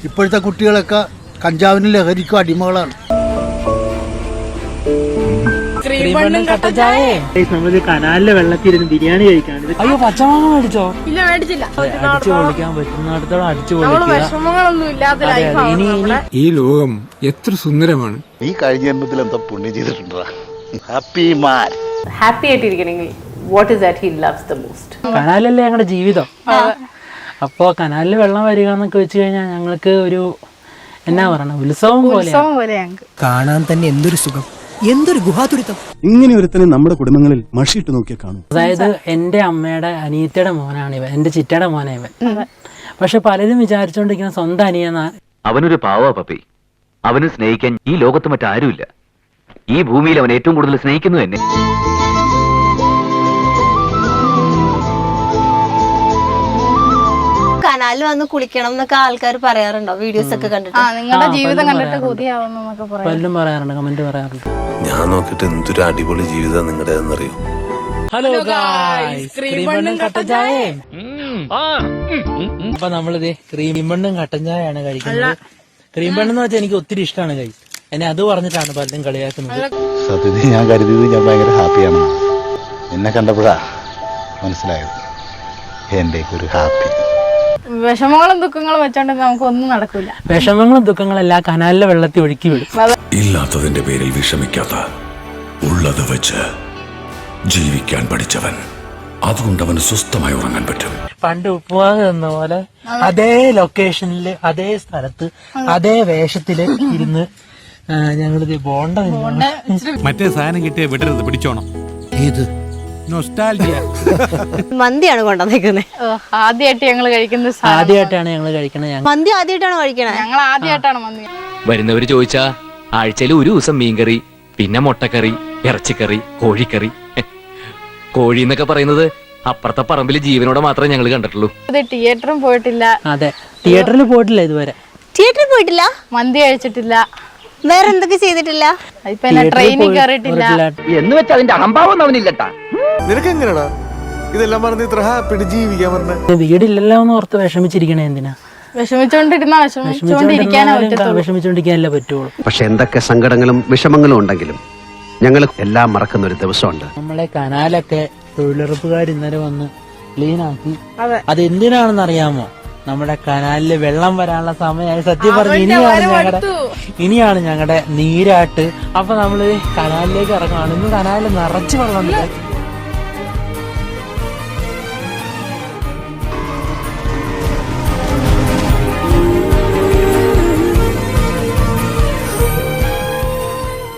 ഇപ്പോഴത്തെ കുട്ടികളൊക്കെ കഞ്ചാവിനും ലഹരിക്കും അടിമകളാണ്. നമ്മള് കനാലിലെ വെള്ളത്തിരുന്ന് ബിരിയാണി കഴിക്കാണ്. അയ്യോ പച്ചമാങ്ങ മേടിച്ചോ? ഇല്ല, മേടിച്ചില്ല. അടിച്ചു പൊളിക്കാൻ പറ്റുന്നിടത്തോളം അടിച്ചു പൊളിക്കുക. ഈ ലോകം എത്ര സുന്ദരമാണ്. ഈ കഴിഞ്ഞ ജന്മത്തിൽ എന്താ പുണ്യം ചെയ്തിട്ടുണ്ടാ? Happy man. ഹാപ്പി ആയിട്ടിരിക്കണമെങ്കിൽ what is that he loves the most? കനാലല്ലേ ഞങ്ങളുടെ ജീവിതം. അപ്പോ കനാലിൽ വെള്ളം വരിക എന്നൊക്കെ വെച്ച് കഴിഞ്ഞാൽ ഞങ്ങൾക്ക് ഒരു എന്നാ പറയണ ഉത്സവം പോലെ. കാണാൻ തന്നെ എന്തൊരു സുഖം, എന്തൊരു ഗുഹാതുരിതം. ഇങ്ങനെ ഒരുത്തനെ നമ്മുടെ കുടുംബങ്ങളിൽ മഷിയിട്ട് നോക്കിയാൽ കാണും. അതായത് എന്റെ അമ്മയുടെ അനിയത്തിയുടെ മോനാണ് ഇവൻ, എന്റെ ചിറ്റയുടെ മോനാണ് ഇവൻ. പക്ഷെ പലരും വിചാരിച്ചോണ്ടിരിക്കുന്ന സ്വന്തം അനിയനാ. അവനൊരു പാവ പപ്പി. അവന് സ്നേഹിക്കാൻ ഈ ലോകത്ത് മറ്റാരുമില്ല. ഈ ഭൂമിയിൽ അവൻ ഏറ്റവും കൂടുതൽ സ്നേഹിക്കുന്നു എന്നെ. കനാലിൽ വന്ന് കുളിക്കണം എന്നൊക്കെ ആൾക്കാർ പറയാറുണ്ടോ? വീഡിയോസ് ഒക്കെ കണ്ടിട്ട് നിങ്ങളുടെ ജീവിതം കണ്ടിട്ട് കൊതിയാവുന്നൊക്കെ പലരും പറയാറുണ്ട്, കമന്റ് പറയാറുണ്ട്. ഞാൻ നോക്കിട്ട് എന്തൊരു അടിപൊളി ജീവിതം നിങ്ങളുടെ എന്നറിയോ? ഹലോ ക്രീമണ്ണും കട്ടൻ ചായയും. അപ്പൊ നമ്മളിത് ക്രീമണ്ണും കട്ടൻ ചായയാണ് കഴിക്കുന്നത്. ക്രീമണ്ണെന്ന് വെച്ചാൽ എനിക്ക് ഒത്തിരി ഇഷ്ടമാണ് കഴി. എന്നെ അത് പറഞ്ഞിട്ടാണ് പലരും കളിയാക്കുന്നത്. സത്യത്തിൽ ഞാൻ കരുതിയത് ഞാൻ ഭയങ്കര ഹാപ്പിയാണ്. എന്നെ കണ്ടപ്പോഴാ മനസ്സിലായത് എന്റെ ഒരു ഹാപ്പി. വിഷമങ്ങളും ദുഃഖങ്ങളും വെച്ചോണ്ട് നമുക്കൊന്നും നടക്കൂല. വിഷമങ്ങളും ദുഃഖങ്ങളെല്ലാം കനാലിലെ വെള്ളത്തിൽ ഒഴുക്കി വിടും. ഇല്ലാത്തതിന്റെ പേരിൽ വിഷമിക്കാത്ത, ഉള്ളത് വെച്ച് ജീവിക്കാൻ പഠിച്ചവൻ, അതുകൊണ്ട് അവന് സ്വസ്ഥമായി ഉറങ്ങാൻ പറ്റും. പണ്ട് ഉപ്പുവാങ്ങ എന്ന പോലെ അതേ ലൊക്കേഷനില്, അതേ സ്ഥലത്ത്, അതേ വേഷത്തില് ഇരുന്ന് ഞങ്ങളിത് ബോണ്ട മറ്റേ സാധനം കിട്ടിയ വിടരുത്, പിടിച്ചോണം. ഏത് മന്തിയാണ് കൊണ്ടുവന്നേക്കുന്നത്. ആദ്യമായിട്ട് ഞങ്ങൾ കഴിക്കുന്ന ആദ്യമായിട്ടാണ് ഞങ്ങൾ കഴിക്കണത്. മന്തി ആദ്യമായിട്ടാണ് കഴിക്കണത്. ഞങ്ങൾ ആദ്യമായിട്ടാണ് മന്തി. വരുന്നവര് ചോദിച്ചാ ആഴ്ചയിൽ ഒരു ദിവസം മീൻകറി, പിന്നെ മുട്ടക്കറി, ഇറച്ചിക്കറി, കോഴിക്കറി. കോഴി എന്നൊക്കെ പറയുന്നത് അപ്പുറത്തെ പറമ്പിൽ ജീവനോടെ മാത്രമേ ഞങ്ങൾ കണ്ടിട്ടുള്ളൂ. തിയേറ്ററും പോയിട്ടില്ല. അതെ, തിയേറ്ററിൽ പോയിട്ടില്ല ഇതുവരെ. തിയേറ്ററിൽ പോയിട്ടില്ല, മന്തി കഴിച്ചിട്ടില്ല, വേറെ എന്തൊക്കെ ചെയ്തിട്ടില്ല. ട്രെയിനിൽ കയറിയിട്ടില്ല. എന്ന് വെച്ചാൽ അതിന്റെ അഹംഭാവം അവനില്ലട്ടാ. നിനക്ക് എങ്ങനെയാടാ ഇതെല്ലാം പറഞ്ഞ് ഇത്ര ഹാപ്പിയായിട്ട് ജീവിക്കാൻ പറഞ്ഞ? വീടില്ലല്ലോ എന്ന് ഓർത്ത് വിഷമിച്ചിരിക്കണേ എന്തിനാ? വിഷമിച്ചോണ്ടിരിക്കാനല്ലേ പറ്റുള്ളൂ. പക്ഷെ എന്തൊക്കെ സങ്കടങ്ങളും വിഷമങ്ങളും ഉണ്ടെങ്കിലും ഞങ്ങൾ എല്ലാം മറക്കുന്ന ഒരു ദിവസമുണ്ട്. നമ്മളെ കനാലൊക്കെ തൊഴിലുറപ്പുകാർ ഇന്നലെ വന്ന് ക്ലീനാക്കി. അത് എന്തിനാണെന്ന് അറിയാമോ? നമ്മുടെ കനാലില് വെള്ളം വരാനുള്ള സമയമായി. സത്യം പറഞ്ഞ് ഇനിയാണ് ഞങ്ങളുടെ നീരാട്ട്. അപ്പൊ നമ്മള് കനാലിലേക്ക് ഇറങ്ങുകയാണ്. ഇന്ന് കനാലിൽ നിറച്ച് വെള്ളം ഉണ്ട്.